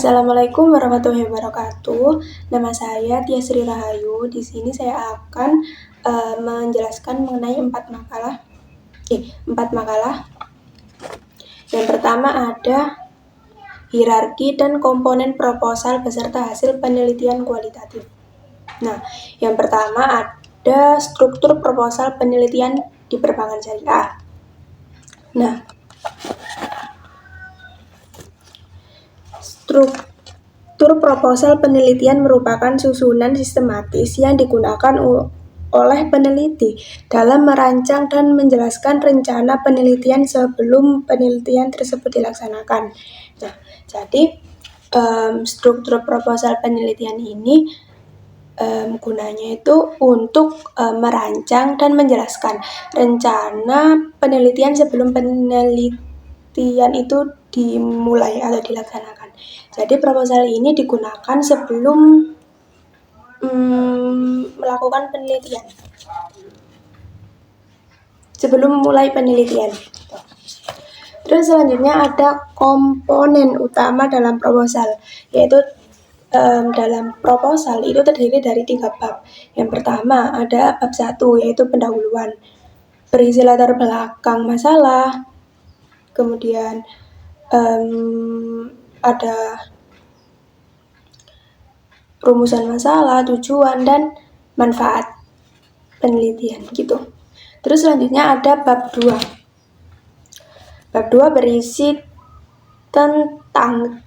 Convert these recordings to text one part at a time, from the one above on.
Assalamualaikum warahmatullahi wabarakatuh. Nama saya Tia Sri Rahayu. Di sini saya akan menjelaskan mengenai empat makalah. Yang pertama ada hierarki dan komponen proposal beserta hasil penelitian kualitatif. Nah, yang pertama ada struktur proposal penelitian di perbankan syariah. Nah, struktur proposal penelitian merupakan susunan sistematis yang digunakan oleh peneliti dalam merancang dan menjelaskan rencana penelitian sebelum penelitian tersebut dilaksanakan. Nah, jadi struktur proposal penelitian ini gunanya itu untuk merancang dan menjelaskan rencana penelitian sebelum penelitian itu dimulai atau dilaksanakan. Jadi proposal ini digunakan sebelum melakukan penelitian, sebelum mulai penelitian. Terus selanjutnya ada komponen utama dalam proposal, yaitu dalam proposal itu terdiri dari 3 bab. Yang pertama ada bab 1, yaitu pendahuluan, berisi latar belakang masalah, kemudian ada rumusan masalah, tujuan, dan manfaat penelitian gitu. Terus selanjutnya ada bab 2. Bab 2 berisi tentang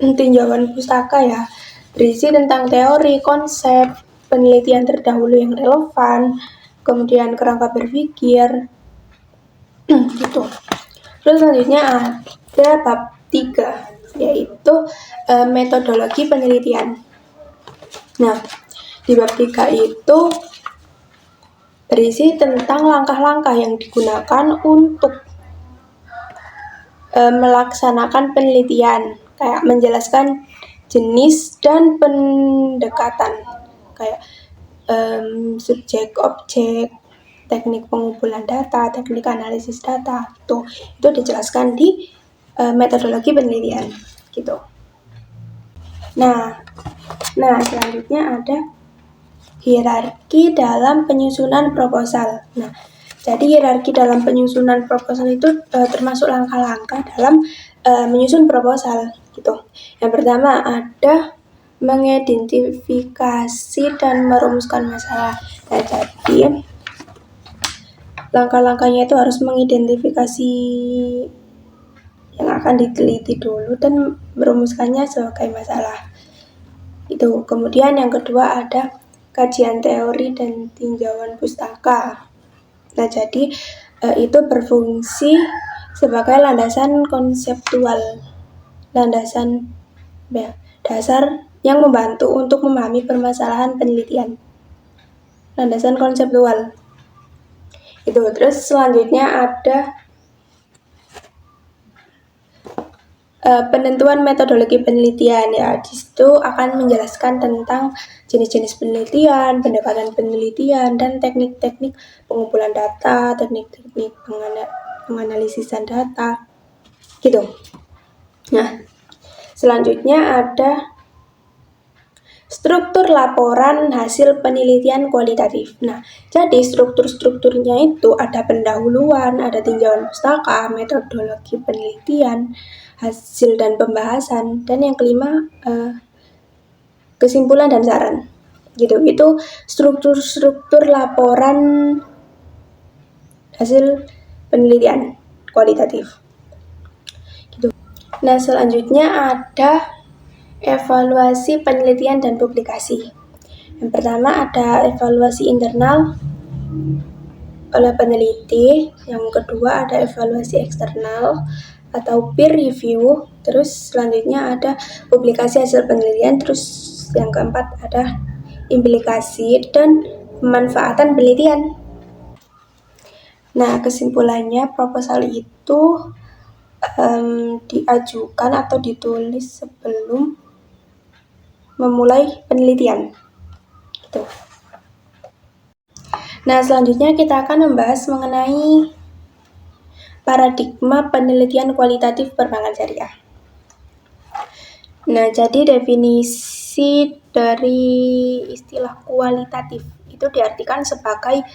tinjauan pustaka ya, berisi tentang teori, konsep, penelitian terdahulu yang relevan, kemudian kerangka berpikir, gitu. Terus selanjutnya ada bab 3, yaitu metodologi penelitian. Nah, di bab 3 itu berisi tentang langkah-langkah yang digunakan untuk melaksanakan penelitian, kayak menjelaskan jenis dan pendekatan, kayak subjek, objek, teknik pengumpulan data, teknik analisis data, itu dijelaskan di metodologi penelitian gitu. Nah, selanjutnya ada hierarki dalam penyusunan proposal. Nah, jadi hierarki dalam penyusunan proposal itu termasuk langkah-langkah dalam menyusun proposal gitu. Yang pertama ada mengidentifikasi dan merumuskan masalah. Nah, jadi langkah-langkahnya itu harus mengidentifikasi yang akan diteliti dulu dan merumuskannya sebagai masalah. Itu. Kemudian yang kedua ada kajian teori dan tinjauan pustaka. Nah, jadi itu berfungsi sebagai landasan konseptual, landasan dasar yang membantu untuk memahami permasalahan penelitian. Landasan konseptual. Itu. Terus selanjutnya ada penentuan metodologi penelitian ya. Di situ akan menjelaskan tentang jenis-jenis penelitian, pendekatan penelitian, dan teknik-teknik pengumpulan data, teknik-teknik penganalisisan data gitu. Nah, selanjutnya ada struktur laporan hasil penelitian kualitatif. Nah, jadi strukturnya itu ada pendahuluan, ada tinjauan pustaka, metodologi penelitian, hasil dan pembahasan, dan yang kelima kesimpulan dan saran gitu. Itu struktur laporan hasil penelitian kualitatif gitu. Nah, selanjutnya ada evaluasi penelitian dan publikasi. Yang pertama ada evaluasi internal oleh peneliti, yang kedua ada evaluasi eksternal atau peer review, terus selanjutnya ada publikasi hasil penelitian, terus yang keempat ada implikasi dan pemanfaatan penelitian. Nah, kesimpulannya proposal itu diajukan atau ditulis sebelum memulai penelitian gitu. Nah, selanjutnya kita akan membahas mengenai paradigma penelitian kualitatif perbankan syariah. Nah, jadi definisi dari istilah kualitatif itu diartikan sebagai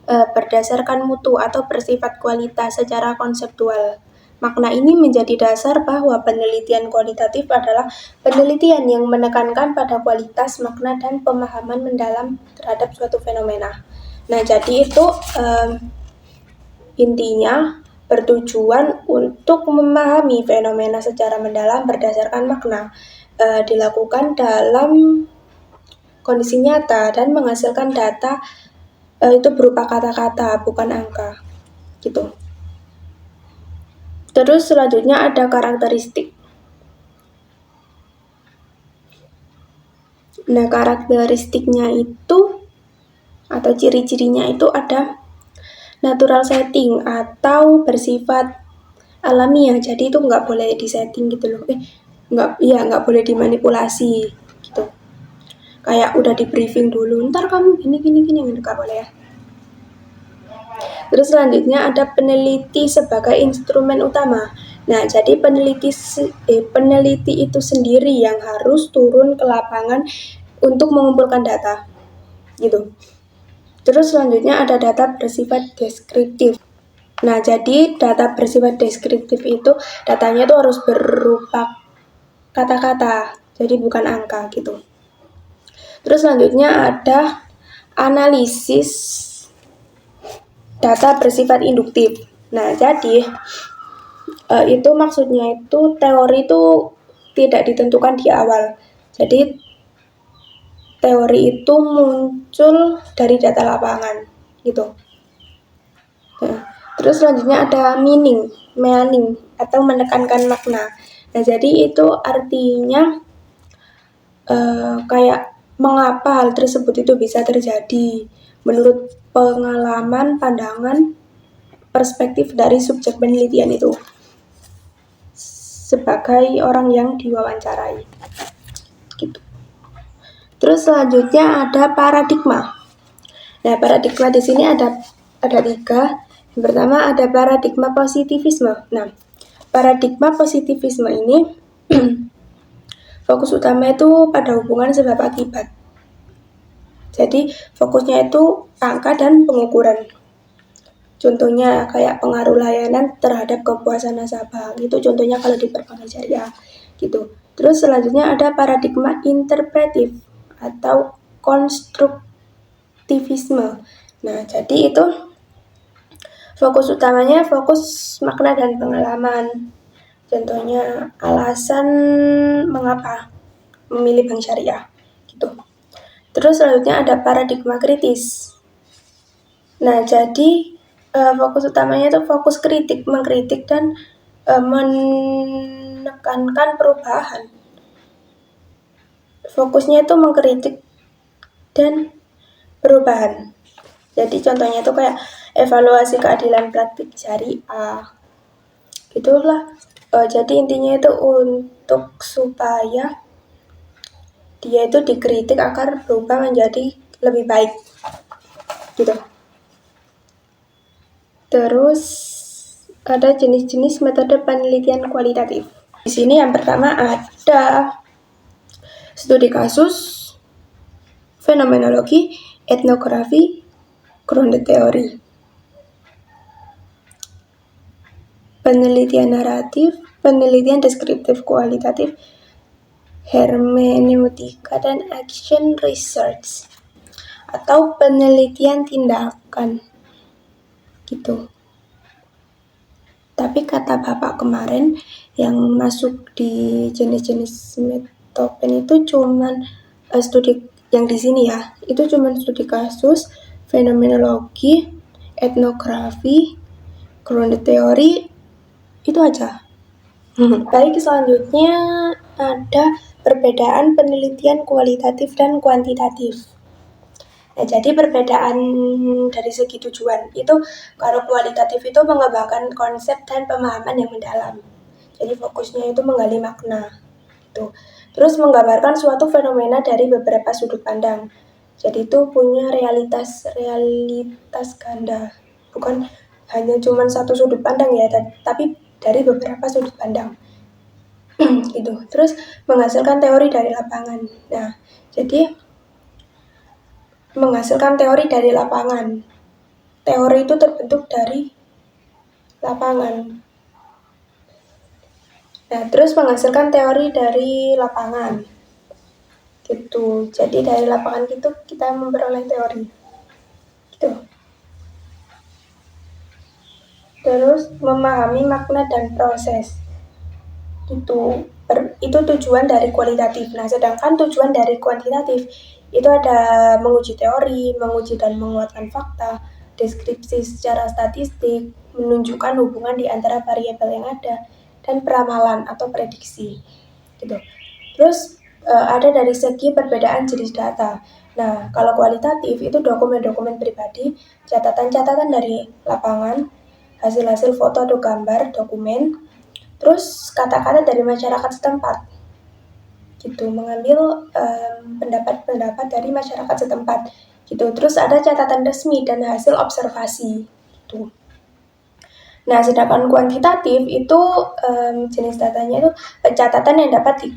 berdasarkan mutu atau bersifat kualitas secara konseptual. Makna ini menjadi dasar bahwa penelitian kualitatif adalah penelitian yang menekankan pada kualitas, makna, dan pemahaman mendalam terhadap suatu fenomena. Nah, jadi itu intinya bertujuan untuk memahami fenomena secara mendalam berdasarkan makna, dilakukan dalam kondisi nyata dan menghasilkan data itu berupa kata-kata, bukan angka, gitu. Terus selanjutnya ada karakteristik. Nah, karakteristiknya itu atau ciri-cirinya itu ada natural setting atau bersifat alamiah. Jadi itu nggak boleh disetting gitu loh. Nggak boleh dimanipulasi gitu. Kayak udah di briefing dulu, ntar kamu gini nggak boleh ya. Terus selanjutnya ada peneliti sebagai instrumen utama. Nah, jadi peneliti itu sendiri yang harus turun ke lapangan untuk mengumpulkan data, gitu. Terus selanjutnya ada data bersifat deskriptif. Nah, jadi data bersifat deskriptif itu datanya itu harus berupa kata-kata, jadi bukan angka gitu. Terus selanjutnya ada analisis data bersifat induktif. Nah, jadi itu maksudnya itu teori itu tidak ditentukan di awal. Jadi teori itu muncul dari data lapangan gitu. Nah, terus selanjutnya ada meaning atau menekankan makna. Nah, jadi itu artinya kayak mengapa hal tersebut itu bisa terjadi menurut pengalaman, pandangan, perspektif dari subjek penelitian itu sebagai orang yang diwawancarai. Gitu. Terus selanjutnya ada paradigma. Nah, paradigma di sini ada 3. Yang pertama ada paradigma positivisme. Nah, paradigma positivisme ini fokus utama itu pada hubungan sebab akibat. Jadi fokusnya itu angka dan pengukuran. Contohnya kayak pengaruh layanan terhadap kepuasan nasabah. Itu contohnya kalau di perbankan syariah gitu. Terus selanjutnya ada paradigma interpretif atau konstruktivisme. Nah, jadi itu fokus utamanya fokus makna dan pengalaman. Contohnya alasan mengapa memilih bank syariah gitu. Terus selanjutnya ada paradigma kritis. Nah, jadi fokus utamanya itu fokus mengkritik dan menekankan perubahan. Fokusnya itu mengkritik dan perubahan. Jadi contohnya itu kayak evaluasi keadilan praktik syariah. Gitulah. Jadi intinya itu untuk supaya dia itu dikritik agar berubah menjadi lebih baik. Gitu. Terus ada jenis-jenis metode penelitian kualitatif. Di sini yang pertama ada studi kasus, fenomenologi, etnografi, grounded teori. Penelitian naratif, penelitian deskriptif kualitatif, hermeneutika, dan action research atau penelitian tindakan gitu. Tapi kata Bapak kemarin yang masuk di jenis-jenis metopen itu cuman studi yang di sini ya, itu cuman studi kasus, fenomenologi, etnografi, grounded teori, itu aja. Baik, selanjutnya ada perbedaan penelitian kualitatif dan kuantitatif. Nah, jadi perbedaan dari segi tujuan itu kalau kualitatif itu mengembangkan konsep dan pemahaman yang mendalam. Jadi fokusnya itu menggali makna. Gitu. Terus menggambarkan suatu fenomena dari beberapa sudut pandang. Jadi itu punya realitas ganda. Bukan hanya cuma satu sudut pandang ya, tapi dari beberapa sudut pandang. gitu. Terus menghasilkan teori dari lapangan. Nah, jadi menghasilkan teori dari lapangan. Teori itu terbentuk dari lapangan. Nah, terus menghasilkan teori dari lapangan. Gitu. Jadi dari lapangan itu kita memperoleh teori. Gitu. Terus memahami makna dan proses. Itu tujuan dari kualitatif. Nah, sedangkan tujuan dari kuantitatif itu ada menguji teori, menguji dan menguatkan fakta, deskripsi secara statistik, menunjukkan hubungan di antara variabel yang ada, dan peramalan atau prediksi. Gitu. Terus ada dari segi perbedaan jenis data. Nah, kalau kualitatif itu dokumen-dokumen pribadi, catatan-catatan dari lapangan, hasil-hasil foto atau gambar, dokumen, terus kata-kata dari masyarakat setempat. Gitu, mengambil pendapat-pendapat dari masyarakat setempat. Gitu. Terus ada catatan resmi dan hasil observasi. Gitu. Nah, sedangkan kuantitatif itu jenis datanya itu catatan yang dapat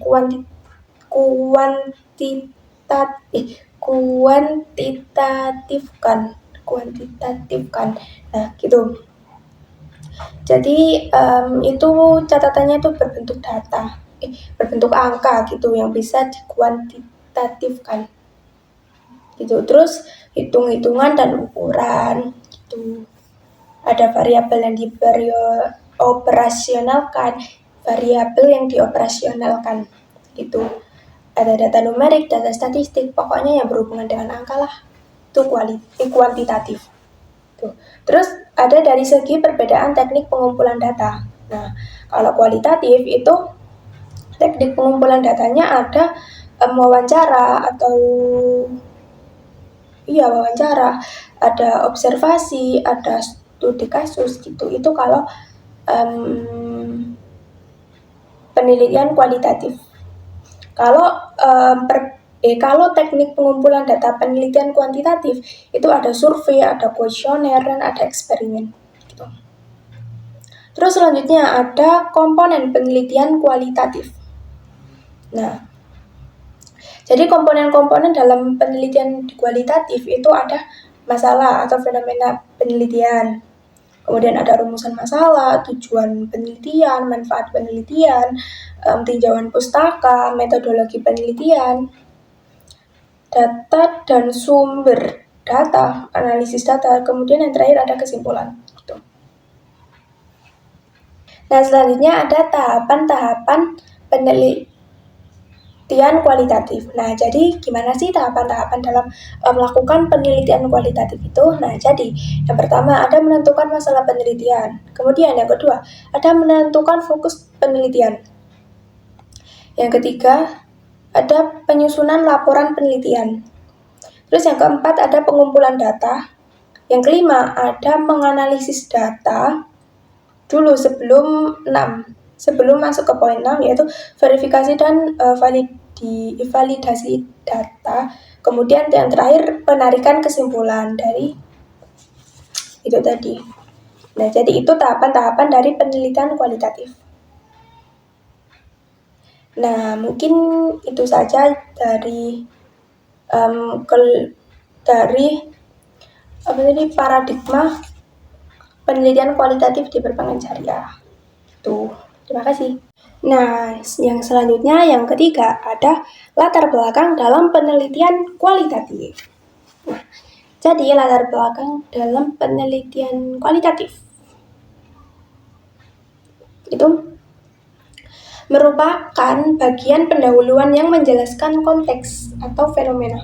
kuantitatifkan. Nah, gitu. Jadi itu catatannya itu berbentuk data, berbentuk angka gitu yang bisa dikuantitatifkan. Gitu. Terus hitung-hitungan dan ukuran gitu. Ada variabel yang dioperasionalkan, variabel yang dioperasionalkan gitu. Ada data numerik, data statistik, pokoknya yang berhubungan dengan angka lah. Itu kuantitatif. Tuh. Terus ada dari segi perbedaan teknik pengumpulan data. Nah, kalau kualitatif itu teknik pengumpulan datanya ada wawancara, ada observasi, ada studi kasus gitu. Itu kalau penelitian kualitatif. Kalau teknik pengumpulan data penelitian kuantitatif itu ada survei, ada kuesioner, dan ada eksperimen. Gitu. Terus selanjutnya ada komponen penelitian kualitatif. Nah, jadi komponen-komponen dalam penelitian kualitatif itu ada masalah atau fenomena penelitian. Kemudian ada rumusan masalah, tujuan penelitian, manfaat penelitian, tinjauan pustaka, metodologi penelitian, data dan sumber data, analisis data, kemudian yang terakhir ada kesimpulan. Gitu. Nah, selanjutnya ada tahapan-tahapan penelitian kualitatif. Nah, jadi gimana sih tahapan-tahapan dalam melakukan penelitian kualitatif itu? Nah, jadi yang pertama ada menentukan masalah penelitian. Kemudian yang kedua ada menentukan fokus penelitian. Yang ketiga ada penyusunan laporan penelitian. Terus yang keempat ada pengumpulan data. Yang kelima ada menganalisis data dulu sebelum masuk ke poin 6 yaitu verifikasi dan validasi data. Kemudian yang terakhir penarikan kesimpulan dari itu tadi. Nah, jadi itu tahapan-tahapan dari penelitian kualitatif. Nah, mungkin itu saja dari paradigma penelitian kualitatif di perbankan syariah. Tuh, terima kasih. Nah, yang selanjutnya yang ketiga ada latar belakang dalam penelitian kualitatif. Nah, jadi latar belakang dalam penelitian kualitatif itu merupakan bagian pendahuluan yang menjelaskan konteks atau fenomena.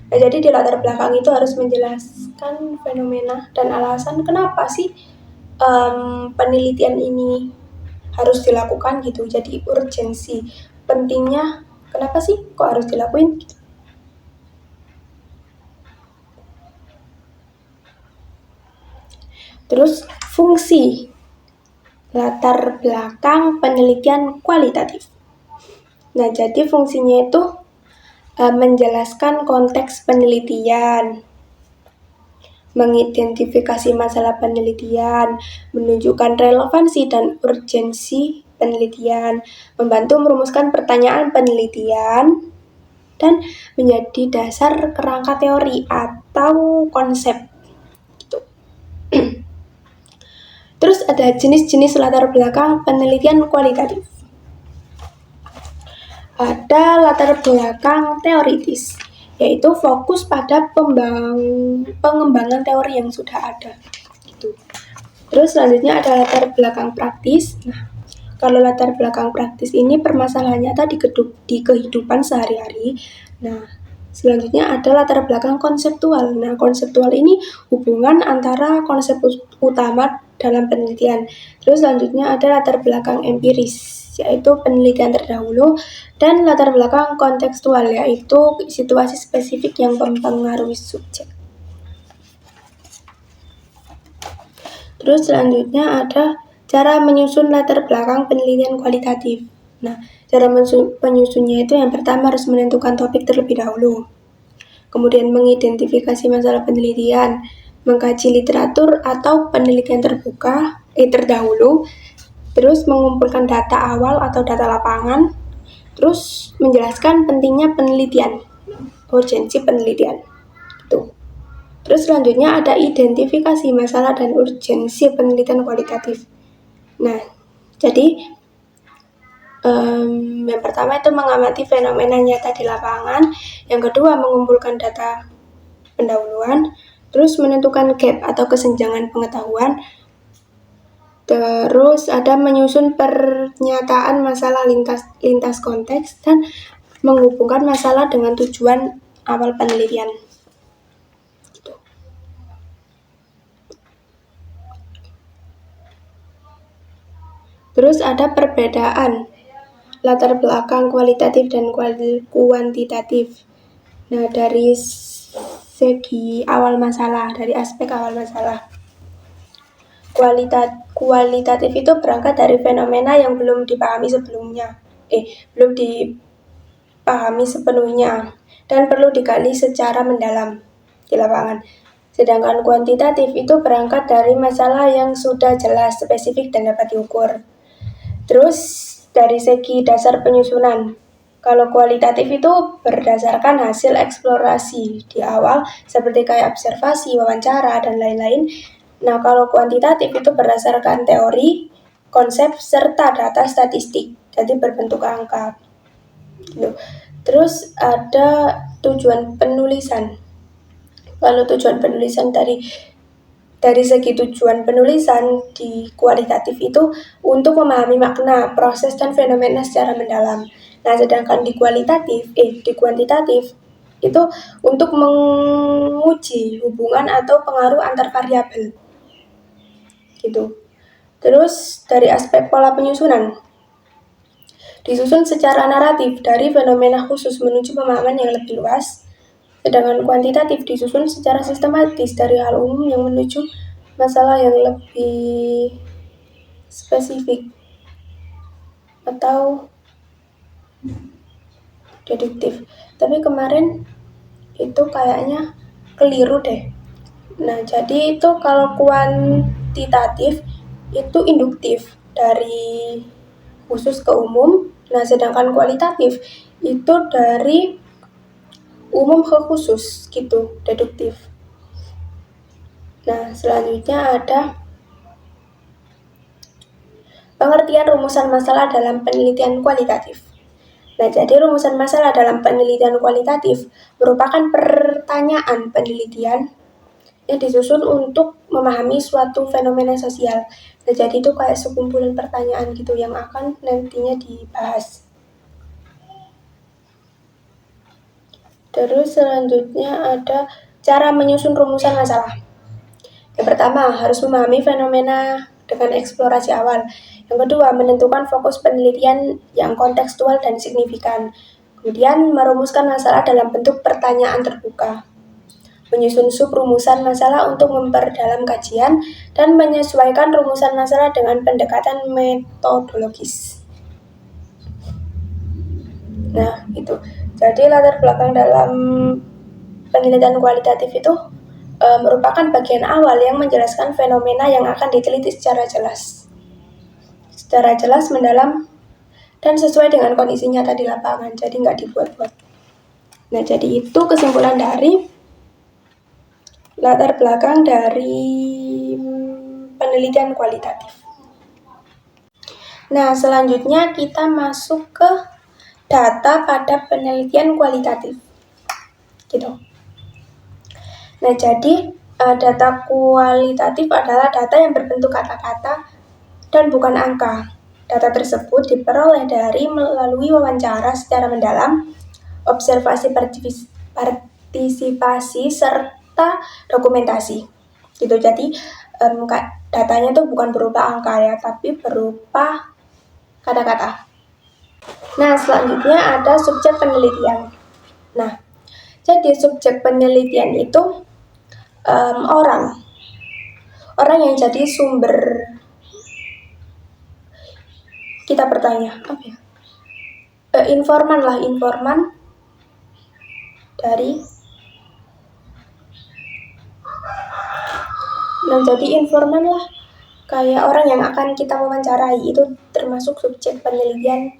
Nah, jadi di latar belakang itu harus menjelaskan fenomena dan alasan kenapa sih penelitian ini harus dilakukan gitu. Jadi urgensi, pentingnya kenapa sih kok harus dilakuin gitu. Terus fungsi latar belakang penelitian kualitatif. Nah, jadi fungsinya itu menjelaskan konteks penelitian, mengidentifikasi masalah penelitian, menunjukkan relevansi dan urgensi penelitian, membantu merumuskan pertanyaan penelitian, dan menjadi dasar kerangka teori atau konsep. Gitu. Terus ada jenis-jenis latar belakang penelitian kualitatif. Ada latar belakang teoritis, yaitu fokus pada pengembangan teori yang sudah ada. Gitu. Terus selanjutnya ada latar belakang praktis. Nah, kalau latar belakang praktis ini permasalahan nyata di kehidupan sehari-hari. Nah, selanjutnya ada latar belakang konseptual. Nah, konseptual ini hubungan antara konsep utama dalam penelitian. Terus selanjutnya ada latar belakang empiris, yaitu penelitian terdahulu, dan latar belakang kontekstual, yaitu situasi spesifik yang mempengaruhi subjek. Terus selanjutnya ada cara menyusun latar belakang penelitian kualitatif. Nah, cara menyusunnya itu yang pertama harus menentukan topik terlebih dahulu. Kemudian mengidentifikasi masalah penelitian, mengkaji literatur atau penelitian terdahulu, terus mengumpulkan data awal atau data lapangan, terus menjelaskan pentingnya penelitian, urgensi penelitian. Tuh. Terus selanjutnya ada identifikasi masalah dan urgensi penelitian kualitatif. Nah, jadi yang pertama itu mengamati fenomena nyata di lapangan, yang kedua mengumpulkan data pendahuluan, terus menentukan gap atau kesenjangan pengetahuan, terus ada menyusun pernyataan masalah lintas konteks, dan menghubungkan masalah dengan tujuan awal penelitian. Terus ada perbedaan latar belakang kualitatif dan kuantitatif. Nah, dari segi awal masalah, dari aspek awal masalah. Kualitatif itu berangkat dari fenomena yang belum dipahami sepenuhnya dan perlu digali secara mendalam di lapangan. Sedangkan kuantitatif itu berangkat dari masalah yang sudah jelas, spesifik, dan dapat diukur. Terus dari segi dasar penyusunan, kalau kualitatif itu berdasarkan hasil eksplorasi di awal seperti kayak observasi, wawancara, dan lain-lain. Nah, kalau kuantitatif itu berdasarkan teori, konsep, serta data statistik, jadi berbentuk angka. Gitu. Terus ada tujuan penulisan. Kalau tujuan penulisan dari segi tujuan penulisan di kualitatif itu untuk memahami makna, proses, dan fenomena secara mendalam. Nah, sedangkan di kuantitatif itu untuk menguji hubungan atau pengaruh antar variabel. Gitu. Terus dari aspek pola penyusunan, disusun secara naratif dari fenomena khusus menuju pemahaman yang lebih luas. Sedangkan kuantitatif disusun secara sistematis dari hal umum yang menuju masalah yang lebih spesifik atau deduktif. Tapi kemarin itu kayaknya keliru deh. Nah, jadi itu kalau kuantitatif itu induktif dari khusus ke umum. Nah, sedangkan kualitatif itu dari umum ke khusus gitu, deduktif. Nah, selanjutnya ada pengertian rumusan masalah dalam penelitian kualitatif. Nah, jadi rumusan masalah dalam penelitian kualitatif merupakan pertanyaan penelitian yang disusun untuk memahami suatu fenomena sosial. Nah, jadi itu kayak sekumpulan pertanyaan gitu yang akan nantinya dibahas. Terus selanjutnya ada cara menyusun rumusan masalah. Yang pertama, harus memahami fenomena dengan eksplorasi awal. Yang kedua, menentukan fokus penelitian yang kontekstual dan signifikan. Kemudian, merumuskan masalah dalam bentuk pertanyaan terbuka. Menyusun subrumusan masalah untuk memperdalam kajian, dan menyesuaikan rumusan masalah dengan pendekatan metodologis. Nah, itu. Jadi latar belakang dalam penelitian kualitatif itu merupakan bagian awal yang menjelaskan fenomena yang akan diteliti secara jelas. secara jelas, mendalam, dan sesuai dengan kondisi nyata di lapangan, jadi nggak dibuat-buat. Nah, jadi itu kesimpulan dari latar belakang dari penelitian kualitatif. Nah, selanjutnya kita masuk ke data pada penelitian kualitatif. Gitu. Nah, jadi data kualitatif adalah data yang berbentuk kata-kata dan bukan angka. Data tersebut diperoleh melalui wawancara secara mendalam, observasi partisipasi, serta dokumentasi. Gitu. Jadi datanya itu bukan berupa angka ya, tapi berupa kata-kata. Nah, selanjutnya ada subjek penelitian. Nah, jadi subjek penelitian itu orang yang jadi sumber kita bertanya, apa ya? Informan dari. Nah, jadi informan lah kayak orang yang akan kita wawancarai, itu termasuk subjek penelitian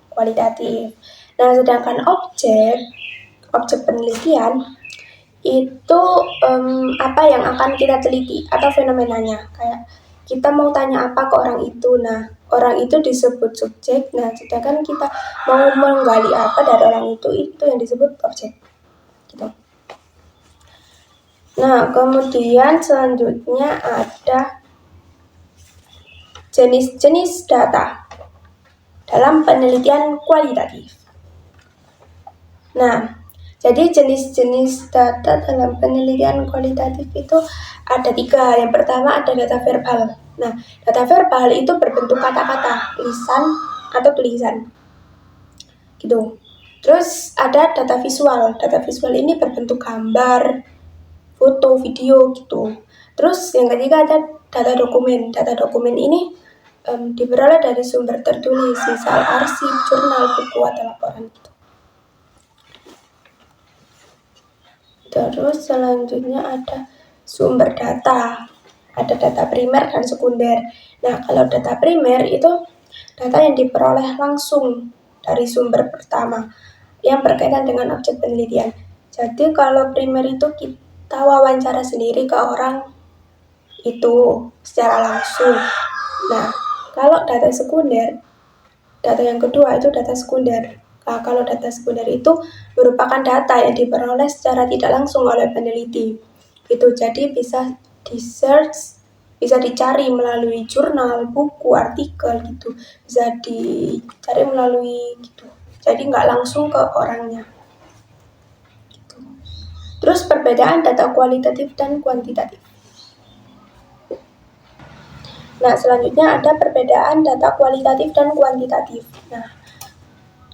kualitatif. Nah, sedangkan objek penelitian itu apa yang akan kita teliti atau fenomenanya. Kayak kita mau tanya apa ke orang itu, nah orang itu disebut subjek, nah sedangkan kita mau menggali apa dari orang itu yang disebut objek. Gitu. Nah, kemudian selanjutnya ada jenis-jenis data dalam penelitian kualitatif. Nah, jadi jenis-jenis data dalam penelitian kualitatif itu ada 3. Yang pertama ada data verbal. Nah, data verbal itu berbentuk kata-kata, lisan atau tulisan. Gitu. Terus ada data visual. Data visual ini berbentuk gambar, foto, video gitu. Terus yang ketiga ada data dokumen. Data dokumen ini diperoleh dari sumber tertulis, misal arsip, jurnal, buku, atau laporan gitu. Terus selanjutnya ada sumber data. Ada data primer dan sekunder. Nah, kalau data primer itu data yang diperoleh langsung dari sumber pertama yang berkaitan dengan objek penelitian. Jadi kalau primer itu kita wawancara sendiri ke orang itu secara langsung. Nah, kalau data sekunder, data yang kedua itu data sekunder. Nah, kalau data sekunder itu merupakan data yang diperoleh secara tidak langsung oleh peneliti. Itu jadi bisa di-search, bisa dicari melalui jurnal, buku, artikel gitu. Bisa dicari melalui gitu. Jadi nggak langsung ke orangnya. Gitu. Terus perbedaan data kualitatif dan kuantitatif. Nah, selanjutnya ada perbedaan data kualitatif dan kuantitatif. Nah,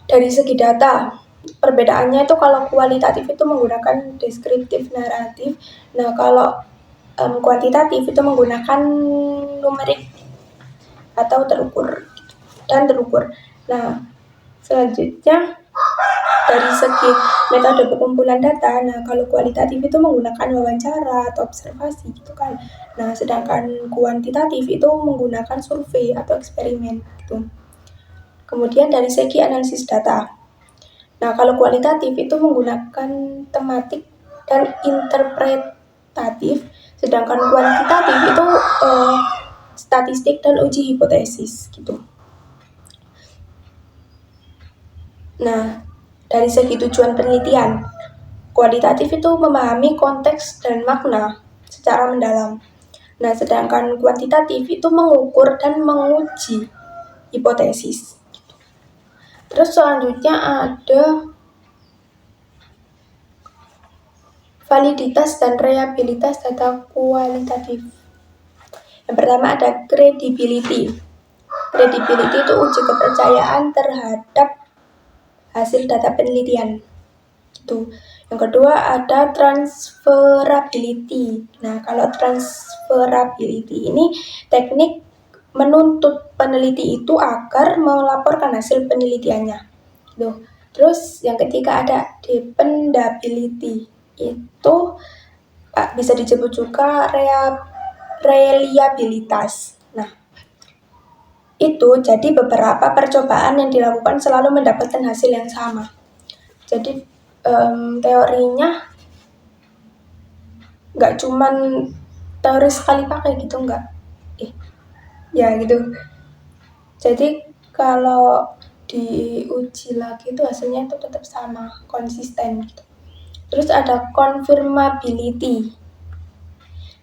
dari segi data, perbedaannya itu kalau kualitatif itu menggunakan deskriptif naratif. Nah, kalau kuantitatif itu menggunakan numerik atau terukur dan terukur. Nah, selanjutnya dari segi metode pengumpulan data, nah kalau kualitatif itu menggunakan wawancara atau observasi gitu kan. Nah, sedangkan kuantitatif itu menggunakan survei atau eksperimen gitu. Kemudian dari segi analisis data. Nah, kalau kualitatif itu menggunakan tematik dan interpretatif, sedangkan kuantitatif itu statistik dan uji hipotesis gitu. Nah, dari segi tujuan penelitian, kualitatif itu memahami konteks dan makna secara mendalam. Nah, sedangkan kuantitatif itu mengukur dan menguji hipotesis. Terus selanjutnya ada validitas dan reliabilitas data kualitatif. Yang pertama ada credibility. Credibility itu uji kepercayaan terhadap hasil data penelitian. Gitu. Yang kedua ada transferability. Nah, kalau transferability ini teknik menuntut peneliti itu agar melaporkan hasil penelitiannya. Gitu. Terus yang ketiga ada dependability. Itu bisa disebut juga reliabilitas. Nah, itu jadi beberapa percobaan yang dilakukan selalu mendapatkan hasil yang sama. Jadi teorinya nggak cuman teori sekali pakai gitu, nggak. Ya gitu. Jadi kalau diuji lagi itu hasilnya itu tetap sama, konsisten gitu. Terus ada confirmability.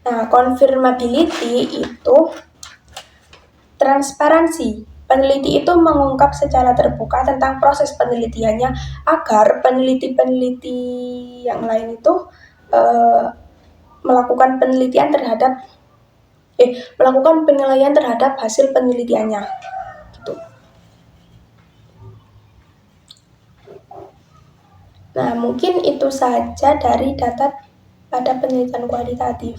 Nah, confirmability itu transparansi. Peneliti itu mengungkap secara terbuka tentang proses penelitiannya agar peneliti-peneliti yang lain itu melakukan penilaian terhadap hasil penelitiannya. Gitu. Nah, mungkin itu saja dari data pada penelitian kualitatif.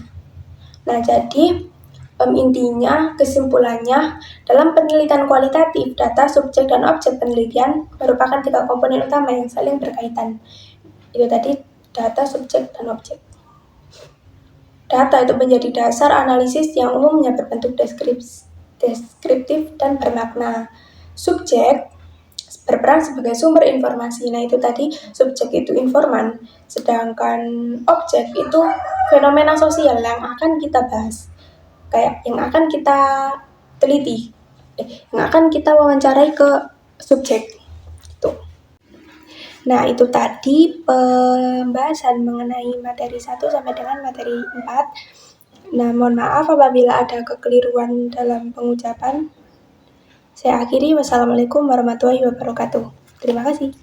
Nah, jadi intinya, kesimpulannya, dalam penelitian kualitatif, data, subjek, dan objek penelitian merupakan 3 komponen utama yang saling berkaitan. Itu tadi data, subjek, dan objek. Data itu menjadi dasar analisis yang umumnya berbentuk deskriptif dan bermakna. Subjek berperan sebagai sumber informasi. Nah, itu tadi subjek itu informan, sedangkan objek itu fenomena sosial yang akan kita bahas. Kayak yang akan kita teliti, yang akan kita wawancarai ke subjek. Tuh. Nah, itu tadi pembahasan mengenai materi 1 sampai dengan materi 4. Nah, mohon maaf apabila ada kekeliruan dalam pengucapan. Saya akhiri, wassalamualaikum warahmatullahi wabarakatuh. Terima kasih.